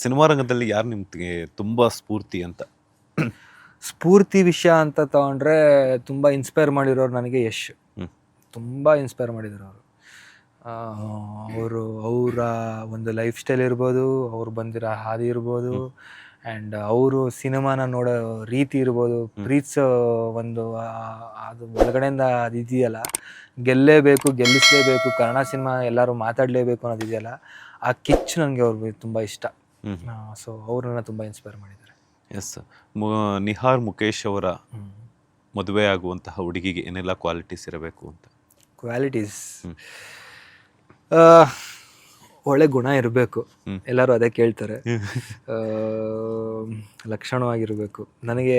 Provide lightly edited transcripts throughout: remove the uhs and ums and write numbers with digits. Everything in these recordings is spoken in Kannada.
ಸಿನಿಮಾ ರಂಗದಲ್ಲಿ ಯಾರು ನಿಮ್ಗೆ ತುಂಬ ಸ್ಫೂರ್ತಿ ಅಂತ? ಸ್ಫೂರ್ತಿ ವಿಷಯ ಅಂತ ತಗೊಂಡ್ರೆ ತುಂಬ ಇನ್ಸ್ಪೈರ್ ಮಾಡಿರೋರು ನನಗೆ ಯಶ್. ಹ್ಮ್. ತುಂಬ ಇನ್ಸ್ಪೈರ್ ಮಾಡಿದ್ರು ಅವರು. ಅವರ ಒಂದು ಲೈಫ್ ಸ್ಟೈಲ್ ಇರ್ಬೋದು, ಅವ್ರು ಬಂದಿರೋ ಹಾದಿ ಇರ್ಬೋದು, ಆ್ಯಂಡ್ ಅವರು ಸಿನಿಮಾನ ನೋಡೋ ರೀತಿ ಇರ್ಬೋದು, ಪ್ರೀತಿಸೋ ಒಂದು ಅದು ಒಳಗಡೆಯಿಂದ ಅದು ಇದೆಯಲ್ಲ, ಗೆಲ್ಲೇಬೇಕು, ಗೆಲ್ಲಿಸಲೇಬೇಕು, ಕನ್ನಡ ಸಿನಿಮಾ ಎಲ್ಲರೂ ಮಾತಾಡಲೇಬೇಕು ಅನ್ನೋದಿದೆಯಲ್ಲ, ಆ ಕಿಚ್ಚು ನನಗೆ ಅವ್ರಿಗೆ ತುಂಬ ಇಷ್ಟ. ಸೊ ಅವ್ರನ್ನ ತುಂಬ ಇನ್ಸ್ಪೈರ್ ಮಾಡಿದ್ದಾರೆ. ಎಸ್. ನಿಹಾರ್ ಮುಖೇಶ್ ಅವರ ಮದುವೆ ಆಗುವಂತಹ ಹುಡುಗಿಗೆ ಏನೆಲ್ಲ ಕ್ವಾಲಿಟೀಸ್ ಇರಬೇಕು ಅಂತ? ಕ್ವಾಲಿಟೀಸ್ ಒಳ್ಳೆ ಗುಣ ಇರಬೇಕು, ಎಲ್ಲರೂ ಅದೇ ಕೇಳ್ತಾರೆ. ಲಕ್ಷಣವಾಗಿರಬೇಕು. ನನಗೆ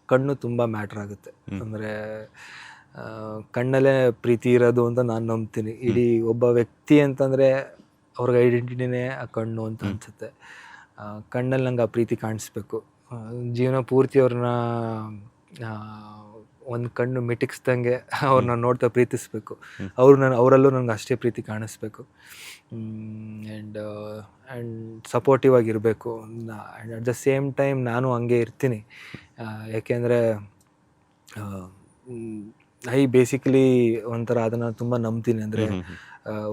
ಕಣ್ಣು ತುಂಬ ಮ್ಯಾಟ್ರ್ ಆಗುತ್ತೆ. ಅಂದರೆ ಕಣ್ಣಲ್ಲೇ ಪ್ರೀತಿ ಇರೋದು ಅಂತ ನಾನು ನಂಬ್ತೀನಿ. ಇಡೀ ಒಬ್ಬ ವ್ಯಕ್ತಿ ಅಂತಂದರೆ ಅವ್ರಿಗೆ ಐಡೆಂಟಿಟಿನೇ ಆ ಕಣ್ಣು ಅಂತ ಅನಿಸುತ್ತೆ. ಕಣ್ಣಲ್ಲಿ ನಂಗೆ ಆ ಪ್ರೀತಿ ಕಾಣಿಸ್ಬೇಕು. ಜೀವನ ಪೂರ್ತಿ ಅವ್ರನ್ನ ಒಂದು ಕಣ್ಣು ಮಿಟಿಕ್ಸ್ದಂಗೆ ಅವ್ರನ್ನ ನೋಡ್ತಾ ಪ್ರೀತಿಸ್ಬೇಕು. ಅವರಲ್ಲೂ ನನಗೆ ಅಷ್ಟೇ ಪ್ರೀತಿ ಕಾಣಿಸ್ಬೇಕು. ಆ್ಯಂಡ್ ಸಪೋರ್ಟಿವ್ ಆಗಿರಬೇಕು. And at the same time ನಾನು ಹಂಗೆ ಇರ್ತೀನಿ. ಯಾಕೆಂದರೆ ಬೇಸಿಕಲಿ ಒಂಥರ ಅದನ್ನು ತುಂಬ ನಂಬ್ತೀನಿ. ಅಂದರೆ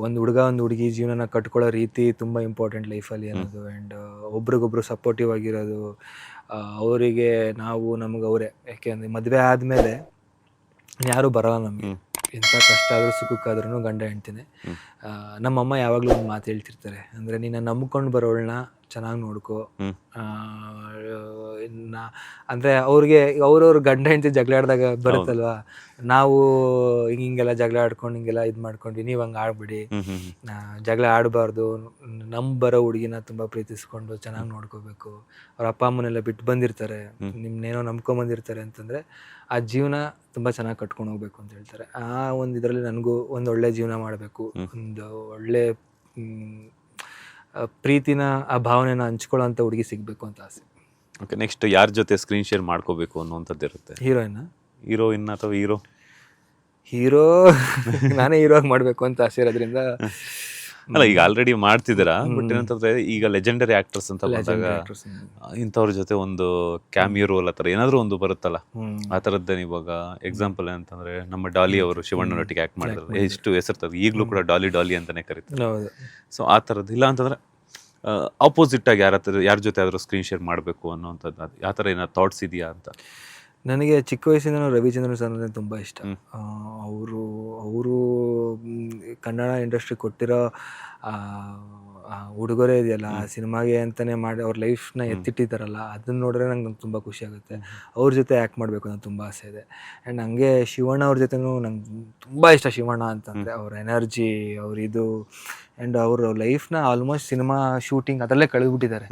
ಒಂದು ಹುಡುಗ ಒಂದು ಹುಡುಗಿ ಜೀವನನ ಕಟ್ಕೊಳ್ಳೋ ರೀತಿ ತುಂಬ ಇಂಪಾರ್ಟೆಂಟ್ ಲೈಫಲ್ಲಿ ಅನ್ನೋದು. ಆ್ಯಂಡ್ ಒಬ್ರಿಗೊಬ್ರು ಸಪೋರ್ಟಿವ್ ಆಗಿರೋದು, ಅವರಿಗೆ ನಾವು ನಮಗೆ ಅವರೇ. ಯಾಕೆಂದರೆ ಮದುವೆ ಆದಮೇಲೆ ಯಾರೂ ಬರೋಲ್ಲ ನಮಗೆ. ಎಂಥ ಕಷ್ಟ ಆದರೂ ಸುಖಕ್ಕಾದ್ರೂ ಗಂಡ ಹೆಂಡ್ತಿನೇ. ನಮ್ಮಮ್ಮ ಯಾವಾಗಲೂ ಒಂದು ಮಾತು ಹೇಳ್ತಿರ್ತಾರೆ, ಅಂದರೆ ನೀನು ನಂಬ್ಕೊಂಡು ಬರೋಳನ್ನ ಚೆನ್ನಾಗಿ ನೋಡ್ಕೊ. ಅಂದರೆ ಅವ್ರಿಗೆ ಅವ್ರವ್ರ ಗಂಡ ಹೆಂಡ್ತಿ ಜಗಳ ಆಡಿದಾಗ ಬರುತ್ತಲ್ವ, ನಾವು ಹಿಂಗೆಲ್ಲ ಜಗಳ ಆಡ್ಕೊಂಡು ಹಿಂಗೆಲ್ಲ ಇದು ಮಾಡ್ಕೊಂಡು ನೀವು ಹಂಗೆ ಆಡ್ಬಿಡಿ, ಜಗಳ ಆಡಬಾರ್ದು, ಬರೋ ಹುಡುಗಿನ ತುಂಬ ಪ್ರೀತಿಸ್ಕೊಂಡು ಚೆನ್ನಾಗಿ ನೋಡ್ಕೋಬೇಕು. ಅವ್ರ ಅಪ್ಪ ಅಮ್ಮನೆಲ್ಲ ಬಿಟ್ಟು ಬಂದಿರ್ತಾರೆ, ನಿಮ್ಮನ್ನೇನೋ ನಂಬ್ಕೊಂಬಂದಿರ್ತಾರೆ ಅಂತಂದರೆ ಆ ಜೀವನ ತುಂಬ ಚೆನ್ನಾಗಿ ಕಟ್ಕೊಂಡು ಹೋಗ್ಬೇಕು ಅಂತ ಹೇಳ್ತಾರೆ. ಆ ಒಂದು ಇದರಲ್ಲಿ ನನಗೂ ಒಂದು ಒಳ್ಳೆ ಜೀವನ ಮಾಡಬೇಕು, ಒಂದು ಒಳ್ಳೆ ಪ್ರೀತಿನ ಆ ಭಾವನೆನ ಹಂಚ್ಕೊಳ್ಳೋ ಅಂಥ ಹುಡುಗಿ ಸಿಗಬೇಕು ಅಂತ ಆಸೆ. ಓಕೆ, ನೆಕ್ಸ್ಟ್ ಯಾರ ಜೊತೆ ಸ್ಕ್ರೀನ್ ಶೇರ್ ಮಾಡ್ಕೋಬೇಕು ಅನ್ನುವಂಥದ್ದು ಇರುತ್ತೆ? ಹೀರೋಯಿನ್ ಅಥವಾ ಹೀರೋ ನಾನೇ ಹೀರೋ ಆಗಿ ಮಾಡಬೇಕು ಅಂತ ಆಸೆ ಇರೋದ್ರಿಂದ. ಅಲ್ಲ, ಈಗ ಆಲ್ರೆಡಿ ಮಾಡ್ತಿದ್ದೀರಾ, ಬಟ್ ಏನಂತಂದ್ರೆ ಈಗ ಲೆಜೆಂಡರಿ ಆಕ್ಟರ್ಸ್ ಅಂತ ಬಂದಾಗ ಇಂಥವ್ರ ಜೊತೆ ಒಂದು ಕ್ಯಾಮಿಯೋ ರೋಲ್ ಆ ಥರ ಏನಾದರೂ ಒಂದು ಬರುತ್ತಲ್ಲ, ಆ ಥರದ್ದೇ. ಇವಾಗ ಎಕ್ಸಾಂಪಲ್ ಏನಂತಂದ್ರೆ ನಮ್ಮ ಡಾಲಿ ಅವರು ಶಿವಣ್ಣನೊಟ್ಟಿಗೆ ಆ್ಯಕ್ಟ್ ಮಾಡಿದ್ರು, ಎಷ್ಟು ಹೆಸರ್ತದೆ, ಈಗಲೂ ಕೂಡ ಡಾಲಿ ಡಾಲಿ ಅಂತಾನೆ ಕರೀತಾರೆ. ಸೊ ಆ ಥರದ್ದು ಇಲ್ಲ ಅಂತಂದ್ರೆ ಆಪೋಸಿಟ್ ಆಗಿ ಯಾರ ಜೊತೆ ಆದರೂ ಸ್ಕ್ರೀನ್ ಶೇರ್ ಮಾಡಬೇಕು ಅನ್ನೋಂಥದ್ದು ಆ ಥರ ಏನಾದ್ರು ಥಾಟ್ಸ್ ಇದೆಯಾ ಅಂತ? ನನಗೆ ಚಿಕ್ಕ ವಯಸ್ಸಿಂದ ರವಿಚಂದ್ರನ್ ಸರ್ ಅಂದರೆ ತುಂಬ ಇಷ್ಟ. ಅವರು ಕನ್ನಡ ಇಂಡಸ್ಟ್ರಿ ಕೊಟ್ಟಿರೋ ಉಡುಗೊರೆ ಇದೆಯಲ್ಲ, ಆ ಸಿನಿಮಾಗೆ ಅಂತಲೇ ಮಾಡಿ ಅವ್ರ ಲೈಫ್ನ ಎತ್ತಿಟ್ಟಿದ್ದಾರಲ್ಲ, ಅದನ್ನ ನೋಡಿದ್ರೆ ನಂಗೆ ತುಂಬ ಖುಷಿ ಆಗುತ್ತೆ. ಅವ್ರ ಜೊತೆ ಆ್ಯಕ್ಟ್ ಮಾಡಬೇಕು ಅನ್ನೋ ತುಂಬ ಆಸೆ ಇದೆ. ಆ್ಯಂಡ್ ಹಂಗೆ ಶಿವಣ್ಣ ಅವ್ರ ಜೊತೆನೂ ನಂಗೆ ತುಂಬ ಇಷ್ಟ. ಶಿವಣ್ಣ ಅಂತಂದರೆ ಅವ್ರ ಎನರ್ಜಿ, ಅವ್ರ ಇದು, ಆ್ಯಂಡ್ ಅವ್ರ ಲೈಫ್ನ ಆಲ್ಮೋಸ್ಟ್ ಸಿನಿಮಾ ಶೂಟಿಂಗ್ ಅದರಲ್ಲೇ ಕಳೆದುಬಿಟ್ಟಿದ್ದಾರೆ.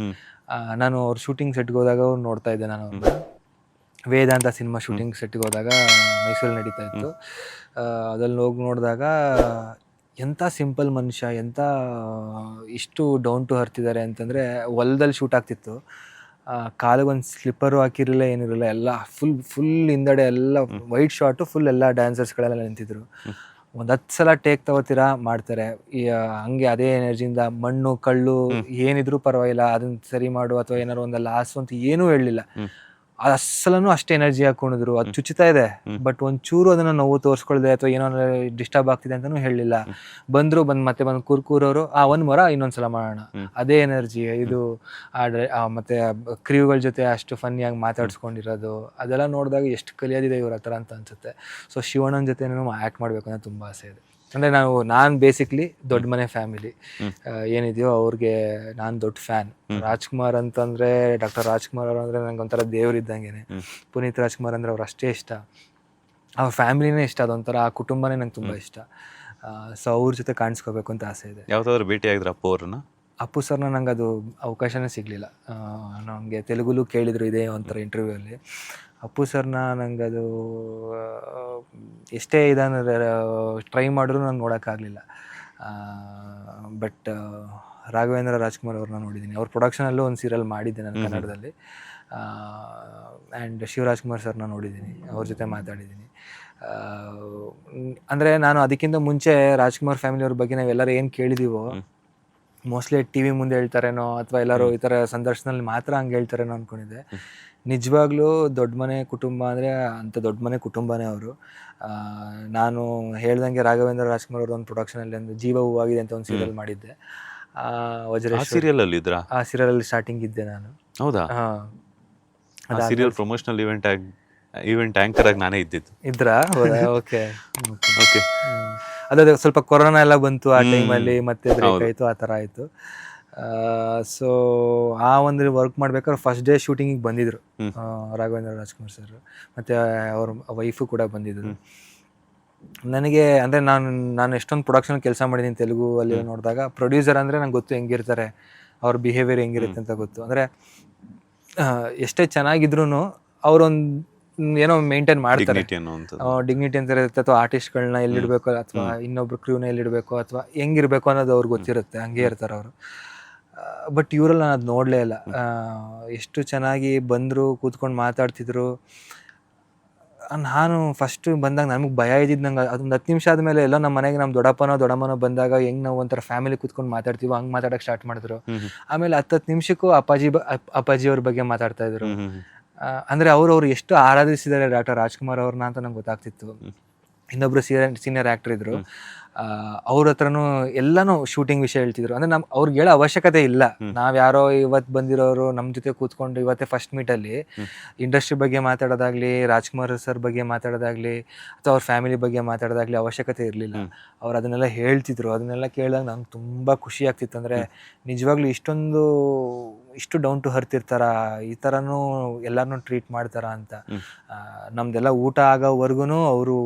ನಾನು ಅವ್ರ ಶೂಟಿಂಗ್ ಸೆಟ್ಗೆ ಹೋದಾಗ ಅವ್ರು ನೋಡ್ತಾ ಇದ್ದೆ. ನಾನು ಅವ್ರನ್ನ ವೇದಾಂತ ಸಿನಿಮಾ ಶೂಟಿಂಗ್ ಸೆಟ್ಗೆ ಹೋದಾಗ ಮೈಸೂರಲ್ಲಿ ನಡೀತಾ ಇತ್ತು. ಅದ್ರಲ್ಲಿ ಹೋಗಿ ನೋಡಿದಾಗ ಎಂಥ ಸಿಂಪಲ್ ಮನುಷ್ಯ, ಎಂಥ ಇಷ್ಟು ಡೌನ್ ಟು ಅರ್ತ್ ಇದ್ದಾರೆ ಅಂತಂದರೆ, ಹೊಲದಲ್ಲಿ ಶೂಟ್ ಆಗ್ತಿತ್ತು, ಕಾಲಿಗೊಂದು ಸ್ಲಿಪ್ಪರು ಹಾಕಿರಲಿಲ್ಲ, ಏನಿರಲಿಲ್ಲ, ಎಲ್ಲ ಫುಲ್ ಹಿಂದಡೆ ಎಲ್ಲ ವೈಟ್ ಶಾರ್ಟು, ಫುಲ್ ಎಲ್ಲ ಡ್ಯಾನ್ಸರ್ಸ್ಗಳೆಲ್ಲ ನಿಂತಿದ್ರು. ಒಂದು 10 ಸಲ ಟೇಕ್ ತಗೋತೀರಾ ಮಾಡ್ತಾರೆ. ಹಂಗೆ ಅದೇ ಎನರ್ಜಿಯಿಂದ ಮಣ್ಣು ಕಳ್ಳು ಏನಿದ್ರು ಪರವಾಗಿಲ್ಲ, ಅದನ್ನ ಸರಿ ಮಾಡು ಅಥವಾ ಏನಾರು ಒಂದು ಲಾಸು ಅಂತ ಏನೂ ಹೇಳಲಿಲ್ಲ. ಅಸಲೂ ಅಷ್ಟೇ ಎನರ್ಜಿ ಹಾಕೊಂಡಿದ್ರು. ಅದು ಚುಚ್ಚುತ್ತಾ ಇದೆ, ಬಟ್ ಒಂಚೂರು ಅದನ್ನು ನೋವು ತೋರಿಸ್ಕೊಳ್ದೆ ಅಥವಾ ಏನೋ ಡಿಸ್ಟರ್ಬ್ ಆಗ್ತಿದೆ ಅಂತಲೂ ಹೇಳಲಿಲ್ಲ. ಮತ್ತೆ ಬಂದು ಕೂರೋರು ಒಂದು ಮೊರ ಇನ್ನೊಂದ್ಸಲ ಮಾಡೋಣ, ಅದೇ ಎನರ್ಜಿ. ಇದು ಮತ್ತೆ ಕ್ರೀವ್ಗಳ ಜೊತೆ ಅಷ್ಟು ಫನ್ನಿಯಾಗಿ ಮಾತಾಡ್ಸ್ಕೊಂಡಿರೋದು, ಅದೆಲ್ಲ ನೋಡಿದಾಗ ಎಷ್ಟು ಕಲಿಯೋದಿದೆ ಇವ್ರ ಹತ್ರ ಅಂತ ಅನ್ಸುತ್ತೆ. ಸೊ ಶಿವಣ್ಣನ ಜೊತೆ ಆ್ಯಕ್ಟ್ ಮಾಡಬೇಕು ಅನ್ನೋ ತುಂಬ ಆಸೆ ಇದೆ. ಅಂದರೆ ನಾನು ಬೇಸಿಕ್ಲಿ ದೊಡ್ಡ ಮನೆ ಫ್ಯಾಮಿಲಿ ಏನಿದೆಯೋ ಅವ್ರಿಗೆ ನಾನು ದೊಡ್ಡ ಫ್ಯಾನ್. ರಾಜ್ಕುಮಾರ್ ಅಂತಂದರೆ, ಡಾಕ್ಟರ್ ರಾಜ್ಕುಮಾರ್ ಅವರು ಅಂದರೆ ನಂಗೆ ಒಂಥರ ದೇವರಿದ್ದಂಗೆ. ಪುನೀತ್ ರಾಜ್ಕುಮಾರ್ ಅಂದರೆ ಅವ್ರು ಅಷ್ಟೇ ಇಷ್ಟ, ಅವ್ರ ಫ್ಯಾಮಿಲಿನೇ ಇಷ್ಟ, ಅದೊಂಥರ ಆ ಕುಟುಂಬನೇ ನಂಗೆ ತುಂಬ ಇಷ್ಟ. ಸೊ ಅವ್ರ ಜೊತೆ ಕಾಣಿಸ್ಕೋಬೇಕು ಅಂತ ಆಸೆ ಇದೆ. ಯಾವ್ದಾದ್ರು ಭೇಟಿ ಆಗಿದ್ರೆ ಅಪ್ಪು ಸರ್ನ ನಂಗೆ ಅದು ಅವಕಾಶನೇ ಸಿಗಲಿಲ್ಲ. ನನಗೆ ತೆಲುಗುಲು ಕೇಳಿದರು ಇದೇ ಒಂಥರ ಇಂಟರ್ವ್ಯೂಯಲ್ಲಿ. ಅಪ್ಪು ಸರ್ನ ನಂಗೆ ಅದು ಎಷ್ಟೇ ಇದನ್ನು ಟ್ರೈ ಮಾಡಿದ್ರು ನಾನು ನೋಡೋಕ್ಕಾಗಲಿಲ್ಲ. ಬಟ್ ರಾಘವೇಂದ್ರ ರಾಜ್ಕುಮಾರ್ ಅವ್ರನ್ನ ನೋಡಿದ್ದೀನಿ. ಅವ್ರ ಪ್ರೊಡಕ್ಷನಲ್ಲೂ ಒಂದು ಸೀರಿಯಲ್ ಮಾಡಿದ್ದೆ ನಾನು ಕನ್ನಡದಲ್ಲಿ. ಆ್ಯಂಡ್ ಶಿವರಾಜ್ಕುಮಾರ್ ಸರ್ನ ನೋಡಿದ್ದೀನಿ, ಅವ್ರ ಜೊತೆ ಮಾತಾಡಿದ್ದೀನಿ. ಅಂದರೆ ನಾನು ಅದಕ್ಕಿಂತ ಮುಂಚೆ ರಾಜ್ಕುಮಾರ್ ಫ್ಯಾಮಿಲಿಯವ್ರ ಬಗ್ಗೆ ನಾವೆಲ್ಲರೂ ಏನು ಕೇಳಿದ್ದೀವೋ ಮೋಸ್ಟ್ಲಿ ಟಿ ವಿ ಮುಂದೆ ಹೇಳ್ತಾರೇನೋ ಅಥವಾ ಎಲ್ಲರೂ ಈ ಥರ ಸಂದರ್ಶನದಲ್ಲಿ ಮಾತ್ರ ಹಂಗೆ ಹೇಳ್ತಾರೇನೋ ಅಂದ್ಕೊಂಡಿದ್ದೆ. ನಿಜವಾಗ್ಲೂ ದೊಡ್ಡ ಮನೆ ಕುಟುಂಬ ಅಂದರೆ ಅಂಥ ದೊಡ್ಡ ಮನೆ ಕುಟುಂಬನೇ ಅವರು. ನಾನು ಹೇಳ್ದಂಗೆ ರಾಘವೇಂದ್ರ ರಾಜ್ಕುಮಾರ್ ಅವ್ರ ಒಂದು ಪ್ರೊಡಕ್ಷನಲ್ಲಿ ಒಂದು ಜೀವ ಹೂವಾಗಿದೆ ಅಂತ ಒಂದು ಸೀರಿಯಲ್ ಮಾಡಿದ್ದೆ. ವಜ್ರೇಶ್ವರಿ ಸೀರಿಯಲ್ ಅಲ್ಲಿ ಇದ್ರಾ? ಆ ಸೀರಿಯಲಲ್ಲಿ ಸ್ಟಾರ್ಟಿಂಗ್ ಇದ್ದೆ ನಾನು. ಹೌದಾ? ಹಾಂ, ಸೀರಿಯಲ್ ಪ್ರಮೋಷನಲ್ ಈವೆಂಟ್ ಆಂಕರ್ ಆಗಿ ನಾನೇ ಇದ್ದಿದ್ದು. ಇದ್ರಾ? Okay okay. ಅದೇ ಸ್ವಲ್ಪ ಕೊರೋನಾ ಎಲ್ಲ ಬಂತು ಆ ಟೈಮಲ್ಲಿ, ಮತ್ತೆ ಬ್ರೇಕ್ ಆಯಿತು, ಆ ಥರ ಆಯಿತು. ಸೊ ಆ ಒಂದು ವರ್ಕ್ ಮಾಡ್ಬೇಕಾದ್ರೆ ಫಸ್ಟ್ ಡೇ ಶೂಟಿಂಗಿಗೆ ಬಂದಿದ್ರು ರಾಘವೇಂದ್ರ ರಾಜ್ಕುಮಾರ್ ಸರ್, ಮತ್ತು ಅವ್ರ ವೈಫು ಕೂಡ ಬಂದಿದ್ರು. ನನಗೆ ಅಂದರೆ ನಾನು ಎಷ್ಟೊಂದು ಪ್ರೊಡಕ್ಷನ್ ಕೆಲಸ ಮಾಡಿದ್ದೀನಿ ತೆಲುಗು ಅಲ್ಲಿ ನೋಡಿದಾಗ, ಪ್ರೊಡ್ಯೂಸರ್ ಅಂದರೆ ನಂಗೆ ಗೊತ್ತು ಹೆಂಗಿರ್ತಾರೆ, ಅವ್ರ ಬಿಹೇವಿಯರ್ ಹೆಂಗಿರುತ್ತೆ ಅಂತ ಗೊತ್ತು. ಅಂದರೆ ಎಷ್ಟೇ ಚೆನ್ನಾಗಿದ್ರು ಅವರೊಂದು ಏನೋ ಮೇಂಟೈನ್ ಮಾಡ್ತಾರೆ, ಡಿಗ್ನಿಟಿ ಅಂತ ಇರುತ್ತೆ, ಅಥವಾ ಆರ್ಟಿಸ್ಟ್ಗಳನ್ನ ಎಲ್ಲಿಡಬೇಕು ಅಥವಾ ಇನ್ನೊಬ್ರು ಕ್ರೂನ ಎಲ್ಲಿಡಬೇಕು ಅಥವಾ ಹೆಂಗಿರ್ಬೇಕು ಅನ್ನೋದು ಅವ್ರಿಗೆ ಗೊತ್ತಿರುತ್ತೆ, ಹಂಗೆ ಇರ್ತಾರೆ ಅವರು. ಬಟ್ ಇವರಲ್ಲಿ ನಾನು ಅದು ನೋಡಲೇ ಇಲ್ಲ. ಎಷ್ಟು ಚೆನ್ನಾಗಿ ಬಂದರು, ಕೂತ್ಕೊಂಡು ಮಾತಾಡ್ತಿದ್ರು. ನಾನು ಫಸ್ಟ್ ಬಂದಾಗ ನಮಗೆ ಭಯ ಇದ್ದಿದ್ದು, ನಂಗೆ ಅದೊಂದು 10 ನಿಮಿಷ ಆದಮೇಲೆ ಎಲ್ಲ ನಮ್ಮ ಮನೆಗೆ ನಮ್ಮ ದೊಡ್ಡಪ್ಪನೋ ಬಂದಾಗ ಹೆಂಗೆ ನಾವು ಒಂಥರ ಫ್ಯಾಮಿಲಿ ಕೂತ್ಕೊಂಡು ಮಾತಾಡ್ತೀವೋ ಹಂಗೆ ಮಾತಾಡೋಕ್ಕೆ ಸ್ಟಾರ್ಟ್ ಮಾಡಿದ್ರು. ಆಮೇಲೆ 10 ನಿಮಿಷಕ್ಕೂ ಅಪ್ಪಾಜಿಯವ್ರ ಬಗ್ಗೆ ಮಾತಾಡ್ತಾ ಇದ್ರು. ಅಂದರೆ ಅವ್ರು ಎಷ್ಟು ಆರಾಧಿಸಿದ್ದಾರೆ ಡಾಕ್ಟರ್ ರಾಜ್ಕುಮಾರ್ ಅವ್ರನ್ನ ಅಂತ ನಂಗೆ ಗೊತ್ತಾಗ್ತಿತ್ತು. ಇನ್ನೊಬ್ರು ಸೀನಿಯರ್ ಆ್ಯಕ್ಟರ್ ಇದ್ರು, ಅವ್ರ ಹತ್ರನೂ ಎಲ್ಲನೂ ಶೂಟಿಂಗ್ ವಿಷಯ ಹೇಳ್ತಿದ್ರು. ಅಂದರೆ ಅವ್ರಿಗೆ ಹೇಳೋ ಅವಶ್ಯಕತೆ ಇಲ್ಲ. ನಾವು ಯಾರೋ ಇವತ್ತು ಬಂದಿರೋರು ನಮ್ಮ ಜೊತೆ ಕೂತ್ಕೊಂಡು ಇವತ್ತೇ ಫಸ್ಟ್ ಮೀಟಲ್ಲಿ ಇಂಡಸ್ಟ್ರಿ ಬಗ್ಗೆ ಮಾತಾಡೋದಾಗ್ಲಿ, ರಾಜ್ಕುಮಾರ್ ಸರ್ ಬಗ್ಗೆ ಮಾತಾಡೋದಾಗ್ಲಿ, ಅಥವಾ ಅವ್ರ ಫ್ಯಾಮಿಲಿ ಬಗ್ಗೆ ಮಾತಾಡೋದಾಗ್ಲಿ ಅವಶ್ಯಕತೆ ಇರಲಿಲ್ಲ. ಅವ್ರು ಅದನ್ನೆಲ್ಲ ಹೇಳ್ತಿದ್ರು. ಅದನ್ನೆಲ್ಲ ಕೇಳಿದಾಗ ನಂಗೆ ತುಂಬ ಖುಷಿ ಆಗ್ತಿತ್ತು. ಅಂದರೆ ನಿಜವಾಗ್ಲೂ ಇಷ್ಟು ಡೌನ್ ಟು ಹರ್ತ್ ಇರ್ತಾರ, ಈ ಥರನೂ ಎಲ್ಲರನ್ನೂ ಟ್ರೀಟ್ ಮಾಡ್ತಾರ ಅಂತ. ನಮ್ದೆಲ್ಲ ಊಟ ಆಗೋವರೆಗೂ ಅವರು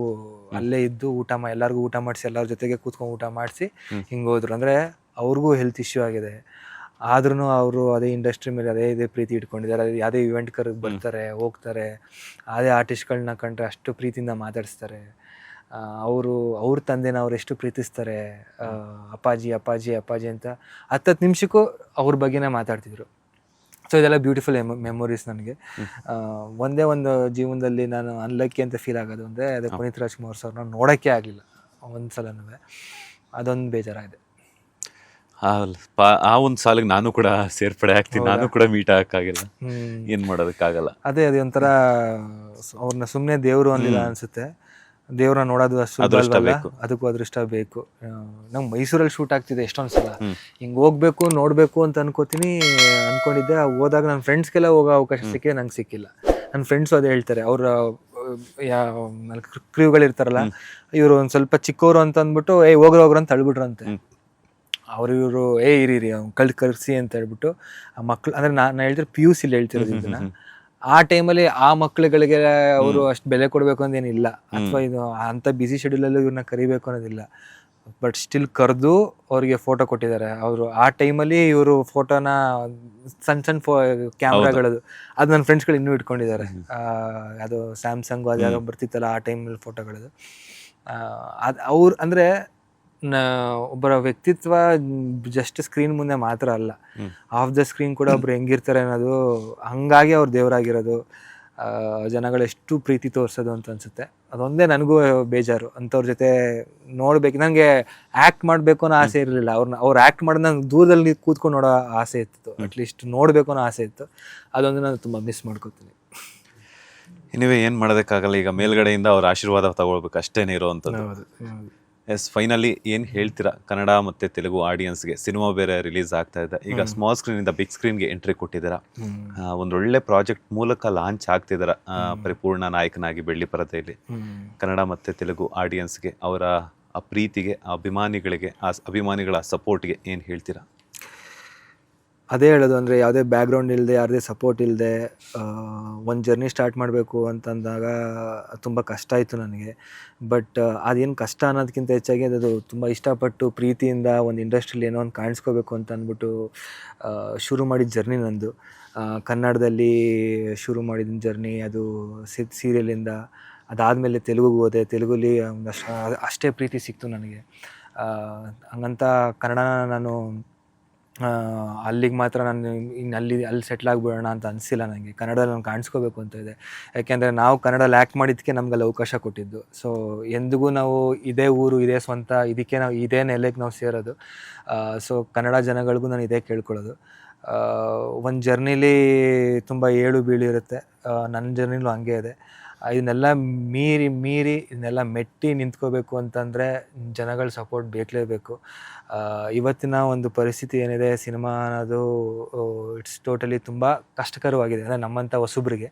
ಅಲ್ಲೇ ಇದ್ದು ಎಲ್ಲರಿಗೂ ಊಟ ಮಾಡಿಸಿ, ಎಲ್ಲರ ಜೊತೆಗೆ ಕೂತ್ಕೊಂಡು ಊಟ ಮಾಡಿಸಿ ಹಿಂಗೆ ಹೋದ್ರು. ಅಂದರೆ ಅವ್ರಿಗೂ ಹೆಲ್ತ್ ಇಶ್ಯೂ ಆಗಿದೆ, ಆದ್ರೂ ಅವರು ಅದೇ ಇಂಡಸ್ಟ್ರಿ ಮೇಲೆ ಇದೇ ಪ್ರೀತಿ ಇಟ್ಕೊಂಡಿದ್ದಾರೆ. ಯಾವುದೇ ಇವೆಂಟ್ ಕರೆಗೆ ಬರ್ತಾರೆ, ಹೋಗ್ತಾರೆ, ಅದೇ ಆರ್ಟಿಸ್ಟ್ಗಳನ್ನ ಕಂಡ್ರೆ ಅಷ್ಟು ಪ್ರೀತಿಯಿಂದ ಮಾತಾಡಿಸ್ತಾರೆ. ಅವ್ರ ತಂದೆನ ಅವ್ರು ಎಷ್ಟು ಪ್ರೀತಿಸ್ತಾರೆ, ಅಪ್ಪಾಜಿ ಅಪ್ಪಾಜಿ ಅಪ್ಪಾಜಿ ಅಂತ 10 ನಿಮಿಷಕ್ಕೂ ಅವ್ರ ಬಗ್ಗೆನೇ ಮಾತಾಡ್ತಿದ್ರು. ಸೊ ಇದೆಲ್ಲ ಬ್ಯೂಟಿಫುಲ್ ಮೆಮೊರೀಸ್ ನನಗೆ. ಒಂದೇ ಒಂದು ಜೀವನದಲ್ಲಿ ನಾನು ಅನ್ಲಕ್ಕಿ ಅಂತ ಫೀಲ್ ಆಗೋದು ಅಂದರೆ ಅದೇ ಪುನೀತ್ ರಾಜ್ಕುಮಾರ್ ಸರ್ನ ನೋಡೋಕ್ಕೆ ಆಗಲಿಲ್ಲ ಒಂದು ಸಲನೂ. ಅದೊಂದು ಬೇಜಾರಾಗಿದೆ. ಆ ಒಂದು ಸಾಲಿಗೆ ನಾನು ಕೂಡ ಸೇರ್ಪಡೆ ಆಗ್ತೀನಿ, ನಾನು ಕೂಡ ಮೀಟ್ ಆಗಕ್ಕಾಗಿಲ್ಲ, ಏನು ಮಾಡೋದಕ್ಕಾಗಲ್ಲ. ಅದೇ ಒಂಥರ ಅವ್ರನ್ನ ಸುಮ್ಮನೆ ದೇವರು ಅಂದಿಲ್ಲ ಅನಿಸುತ್ತೆ. ದೇವ್ರನ್ನ ನೋಡೋದು ಅಷ್ಟು ಅದಕ್ಕೂ ಅದೃಷ್ಟ ಬೇಕು. ನಂಗೆ ಮೈಸೂರಲ್ಲಿ ಶೂಟ್ ಆಗ್ತಿದೆ ಎಷ್ಟೊಂದು ಸಲ, ಹಿಂಗೆ ಹೋಗ್ಬೇಕು ನೋಡಬೇಕು ಅಂತ ಅನ್ಕೊಂಡಿದ್ದೆ. ಹೋದಾಗ ನನ್ನ ಫ್ರೆಂಡ್ಸ್ಗೆಲ್ಲ ಹೋಗೋ ಅವಕಾಶ ಸಿಕ್ಕಿದೆ, ನಂಗೆ ಸಿಕ್ಕಿಲ್ಲ. ನನ್ನ ಫ್ರೆಂಡ್ಸು ಅದೇ ಹೇಳ್ತಾರೆ, ಅವ್ರ ಕ್ರೀವ್ಗಳಿರ್ತಾರಲ್ಲ, ಇವರು ಒಂದು ಸ್ವಲ್ಪ ಚಿಕ್ಕವರು ಅಂತ ಅಂದ್ಬಿಟ್ಟು ಹೋಗ್ರು ಅಂತ ತಳ್ಬಿಟ್ರಂತೆ. ಇವರು ಇರಿ ಕಳ್ಸಿ ಅಂತ ಹೇಳ್ಬಿಟ್ಟು ಆ ಮಕ್ಳು, ಅಂದರೆ ನಾನು ಹೇಳ್ತಿರೋ PUC ಹೇಳ್ತಿರೋದು ಇದನ್ನ. ಆ ಟೈಮಲ್ಲಿ ಆ ಮಕ್ಳುಗಳಿಗೆ ಅವರು ಅಷ್ಟು ಬೆಲೆ ಕೊಡಬೇಕು ಅಂತೇನಿಲ್ಲ, ಅಥವಾ ಇದು ಅಂಥ ಬ್ಯುಸಿ ಶೆಡ್ಯೂಲಲ್ಲೂ ಇವ್ರನ್ನ ಕರಿಬೇಕು ಅನ್ನೋದಿಲ್ಲ. ಬಟ್ ಸ್ಟಿಲ್ ಕರೆದು ಅವ್ರಿಗೆ ಫೋಟೋ ಕೊಟ್ಟಿದ್ದಾರೆ. ಅವರು ಆ ಟೈಮಲ್ಲಿ ಇವರು ಫೋಟೋನ ಸಣ್ಣ ಕ್ಯಾಮ್ರಾಗಳದು ಅದು ನನ್ನ ಫ್ರೆಂಡ್ಸ್ಗಳು ಇನ್ನೂ ಇಟ್ಕೊಂಡಿದ್ದಾರೆ. ಅದು ಸ್ಯಾಮ್ಸಂಗು ಅದು ಯಾರೋ ಬರ್ತಿತ್ತಲ್ಲ ಆ ಟೈಮಲ್ಲಿ ಫೋಟೋಗಳದು. ಅದು ಅವ್ರು ಅಂದರೆ ಒಬ್ಬರ ವ್ಯಕ್ತಿತ್ವ ಜಸ್ಟ್ ಸ್ಕ್ರೀನ್ ಮುಂದೆ ಮಾತ್ರ ಅಲ್ಲ, ಆಫ್ ದ ಸ್ಕ್ರೀನ್ ಕೂಡ ಒಬ್ರು ಹೆಂಗಿರ್ತಾರೆ ಅನ್ನೋದು, ಹಂಗಾಗಿ ಅವ್ರು ದೇವರಾಗಿರೋದು, ಜನಗಳೆಷ್ಟು ಪ್ರೀತಿ ತೋರಿಸೋದು ಅಂತ ಅನ್ಸುತ್ತೆ. ಅದೊಂದೇ ನನಗೂ ಬೇಜಾರು, ಅಂಥವ್ರ ಜೊತೆ ನೋಡ್ಬೇಕು. ನನಗೆ ಆ್ಯಕ್ಟ್ ಮಾಡಬೇಕು ಅನ್ನೋ ಆಸೆ ಇರಲಿಲ್ಲ. ಅವ್ರು ಆ್ಯಕ್ಟ್ ಮಾಡೋದು ನಂಗೆ ದೂರದಲ್ಲಿ ಕೂತ್ಕೊಂಡು ನೋಡೋ ಆಸೆ ಇತ್ತು, ಅಟ್ಲೀಸ್ಟ್ ನೋಡಬೇಕು ಅನ್ನೋ ಆಸೆ ಇತ್ತು. ಅದೊಂದು ನಾನು ತುಂಬ ಮಿಸ್ ಮಾಡ್ಕೋತೀನಿ. ನೀವೇ ಏನು ಮಾಡೋದಕ್ಕಾಗಲ್ಲ, ಈಗ ಮೇಲ್ಗಡೆಯಿಂದ ಅವ್ರ ಆಶೀರ್ವಾದ ತಗೊಳ್ಬೇಕು ಅಷ್ಟೇನೇ ಇರೋವಂಥದ್ದು. ಎಸ್, ಫೈನಲಿ ಏನು ಹೇಳ್ತೀರಾ ಕನ್ನಡ ಮತ್ತು ತೆಲುಗು ಆಡಿಯನ್ಸ್ಗೆ? ಸಿನಿಮಾ ಬೇರೆ ರಿಲೀಸ್ ಆಗ್ತಾ ಇದೆ, ಈಗ ಸ್ಮಾಲ್ ಸ್ಕ್ರೀನಿಂದ ಬಿಗ್ ಸ್ಕ್ರೀನ್ಗೆ ಎಂಟ್ರಿ ಕೊಟ್ಟಿದ್ದೀರಾ, ಒಂದೊಳ್ಳೆ ಪ್ರಾಜೆಕ್ಟ್ ಮೂಲಕ ಲಾಂಚ್ ಆಗ್ತಿದ್ದೀರಾ ಪರಿಪೂರ್ಣ ನಾಯಕನಾಗಿ ಬೆಳ್ಳಿ ಪರದೆಯಲ್ಲಿ. ಕನ್ನಡ ಮತ್ತು ತೆಲುಗು ಆಡಿಯನ್ಸ್ಗೆ, ಅವರ ಆ ಪ್ರೀತಿಗೆ, ಆ ಅಭಿಮಾನಿಗಳ ಸಪೋರ್ಟ್ಗೆ ಏನು ಹೇಳ್ತೀರಾ? ಅದೇ ಹೇಳೋದು, ಅಂದರೆ ಯಾವುದೇ ಬ್ಯಾಕ್ಗ್ರೌಂಡ್ ಇಲ್ಲದೆ, ಯಾರದೇ ಸಪೋರ್ಟ್ ಇಲ್ಲದೆ ಒಂದು ಜರ್ನಿ ಸ್ಟಾರ್ಟ್ ಮಾಡಬೇಕು ಅಂತಂದಾಗ ತುಂಬ ಕಷ್ಟ ಆಯಿತು ನನಗೆ. ಬಟ್ ಅದೇನು ಕಷ್ಟ ಅನ್ನೋದಕ್ಕಿಂತ ಹೆಚ್ಚಾಗಿ ಅದು ತುಂಬ ಇಷ್ಟಪಟ್ಟು ಪ್ರೀತಿಯಿಂದ ಒಂದು ಇಂಡಸ್ಟ್ರಿಲಿ ಏನೋ ಒಂದು ಕಾಣಿಸ್ಕೋಬೇಕು ಅಂತ ಅಂದ್ಬಿಟ್ಟು ಶುರು ಮಾಡಿದ ಜರ್ನಿ ನಂದು. ಕನ್ನಡದಲ್ಲಿ ಶುರು ಮಾಡಿದ ಜರ್ನಿ ಅದು ಸೀರಿಯಲಿಂದ. ಅದಾದಮೇಲೆ ತೆಲುಗುಗೆ ಹೋದೆ, ತೆಲುಗಲ್ಲಿ ಅಷ್ಟೇ ಪ್ರೀತಿ ಸಿಕ್ತು ನನಗೆ. ಹಂಗಂತ ಕನ್ನಡನ ನಾನು ಅಲ್ಲಿಗೆ ಮಾತ್ರ ನಾನು ಇನ್ನು ಅಲ್ಲಿ ಸೆಟ್ಲ್ ಆಗಿಬಿಡೋಣ ಅಂತ ಅನಿಸಿಲ್ಲ ನನಗೆ. ಕನ್ನಡದಲ್ಲಿ ನಾನು ಕಾಣಿಸ್ಕೋಬೇಕು ಅಂತ ಇದೆ. ಯಾಕೆಂದರೆ ನಾವು ಕನ್ನಡದಲ್ಲಿ ಆ್ಯಕ್ಟ್ ಮಾಡಿದ್ದಕ್ಕೆ ನಮ್ಗೆ ಅಲ್ಲಿ ಅವಕಾಶ ಕೊಟ್ಟಿದ್ದು. ಸೊ ಎಂದಿಗೂ ನಾವು ಇದೇ ಊರು, ಇದೇ ಸ್ವಂತ, ಇದಕ್ಕೆ ನಾವು ಇದೇ ನೆಲೆಗೆ ನಾವು ಸೇರೋದು. ಸೊ ಕನ್ನಡ ಜನಗಳಿಗೂ ನಾನು ಇದೇ ಕೇಳ್ಕೊಳ್ಳೋದು. ಒಂದು ಜರ್ನಿಲಿ ತುಂಬ ಏಳು ಬೀಳು ಇರುತ್ತೆ. ನನ್ನ ಜರ್ನಿಲೂ ಹಂಗೆ ಇದೆ. ಇದನ್ನೆಲ್ಲ ಮೀರಿ ಇದನ್ನೆಲ್ಲ ಮೆಟ್ಟಿ ನಿಂತ್ಕೋಬೇಕು ಅಂತಂದರೆ ಜನಗಳ ಸಪೋರ್ಟ್ ಬೇಕಲೇಬೇಕು. ಇವತ್ತಿನ ಒಂದು ಪರಿಸ್ಥಿತಿ ಏನಿದೆ, ಸಿನಿಮಾ ಅನ್ನೋದು ಇಟ್ಸ್ ಟೋಟಲಿ ತುಂಬ ಕಷ್ಟಕರವಾಗಿದೆ, ಅಂದರೆ ನಮ್ಮಂಥ ಹೊಸಬ್ರಿಗೆ.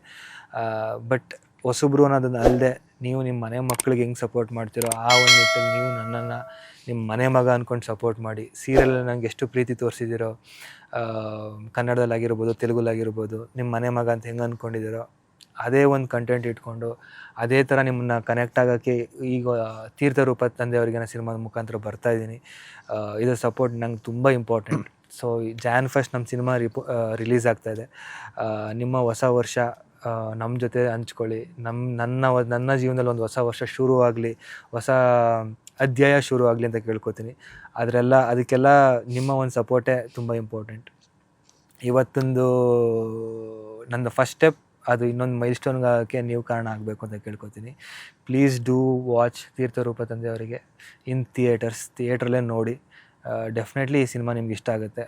ಬಟ್ ಹೊಸಬ್ರು ಅನ್ನೋದನ್ನು ಅಲ್ಲದೆ ನೀವು ನಿಮ್ಮ ಮನೆ ಮಕ್ಳಿಗೆ ಹೆಂಗೆ ಸಪೋರ್ಟ್ ಮಾಡ್ತೀರೋ ಆ ಒಂದು ನಿಟ್ಟಲ್ಲಿ ನೀವು ನನ್ನನ್ನು ನಿಮ್ಮ ಮನೆ ಮಗ ಅಂದ್ಕೊಂಡು ಸಪೋರ್ಟ್ ಮಾಡಿ. ಸೀರಿಯಲಲ್ಲಿ ನನಗೆ ಎಷ್ಟು ಪ್ರೀತಿ ತೋರಿಸಿದ್ದೀರೋ, ಕನ್ನಡದಲ್ಲಾಗಿರ್ಬೋದು, ತೆಲುಗುಲಾಗಿರ್ಬೋದು, ನಿಮ್ಮ ಮನೆ ಮಗ ಅಂತ ಹೆಂಗೆ ಅಂದ್ಕೊಂಡಿದ್ದೀರೋ ಅದೇ ಒಂದು ಕಂಟೆಂಟ್ ಇಟ್ಕೊಂಡು ಅದೇ ಥರ ನಿಮ್ಮನ್ನ ಕನೆಕ್ಟ್ ಆಗೋಕ್ಕೆ ಈಗ ತೀರ್ಥರೂಪ ತಂದೆಯವರಿಗೆ ನಾನು ಸಿನಿಮಾದ ಮುಖಾಂತರ ಬರ್ತಾಯಿದ್ದೀನಿ. ಇದರ ಸಪೋರ್ಟ್ ನಂಗೆ ತುಂಬ ಇಂಪಾರ್ಟೆಂಟ್. ಸೊ Jan 1 ನಮ್ಮ ಸಿನಿಮಾ ರಿಲೀಸ್ ಆಗ್ತಾಯಿದೆ. ನಿಮ್ಮ ಹೊಸ ವರ್ಷ ನಮ್ಮ ಜೊತೆ ಹಂಚ್ಕೊಳ್ಳಿ. ನನ್ನ ಜೀವನದಲ್ಲಿ ಒಂದು ಹೊಸ ವರ್ಷ ಶುರುವಾಗಲಿ, ಹೊಸ ಅಧ್ಯಾಯ ಶುರುವಾಗಲಿ ಅಂತ ಕೇಳ್ಕೊತೀನಿ. ಅದಕ್ಕೆಲ್ಲ ನಿಮ್ಮ ಒಂದು ಸಪೋರ್ಟೇ ತುಂಬ ಇಂಪಾರ್ಟೆಂಟ್. ಇವತ್ತೊಂದು ನನ್ನ ಫಸ್ಟ್ ಸ್ಟೆಪ್, ಅದು ಇನ್ನೊಂದು ಮೈಲ್ಸ್ಟೋನ್ಗೆ ಆಗೋಕ್ಕೆ ನೀವು ಕಾರಣ ಆಗಬೇಕು ಅಂತ ಕೇಳ್ಕೊತೀನಿ. ಪ್ಲೀಸ್ ಡೂ ವಾಚ್ ತೀರ್ಥರೂಪ ತಂದೆಯವರಿಗೆ ಇನ್ ಥಿಯೇಟ್ರಲ್ಲೇ ನೋಡಿ. ಡೆಫಿನೆಟ್ಲಿ ಈ ಸಿನಿಮಾ ನಿಮ್ಗೆ ಇಷ್ಟ ಆಗುತ್ತೆ.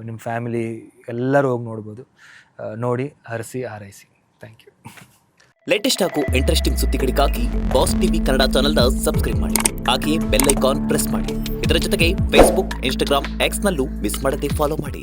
ನಿಮ್ಮ ಫ್ಯಾಮಿಲಿ ಎಲ್ಲರೂ ಹೋಗಿ ನೋಡ್ಬೋದು. ನೋಡಿ, ಹರಿಸಿ, ಹಾರೈಸಿ. Thank you. ಲೇಟೆಸ್ಟ್ ಹಾಗೂ ಇಂಟ್ರೆಸ್ಟಿಂಗ್ ಸುದ್ದಿಗಳಿಗಾಗಿ ಬಾಸ್ ಟಿವಿ ಕನ್ನಡ ಚಾನೆಲ್ನ ಸಬ್ಸ್ಕ್ರೈಬ್ ಮಾಡಿ. ಹಾಗೆಯೇ ಬೆಲ್ ಐಕಾನ್ ಪ್ರೆಸ್ ಮಾಡಿ. ಇದರ ಜೊತೆಗೆ ಫೇಸ್ಬುಕ್, ಇನ್ಸ್ಟಾಗ್ರಾಮ್, ಎಕ್ಸ್ನಲ್ಲೂ ಮಿಸ್ ಮಾಡದೆ ಫಾಲೋ ಮಾಡಿ.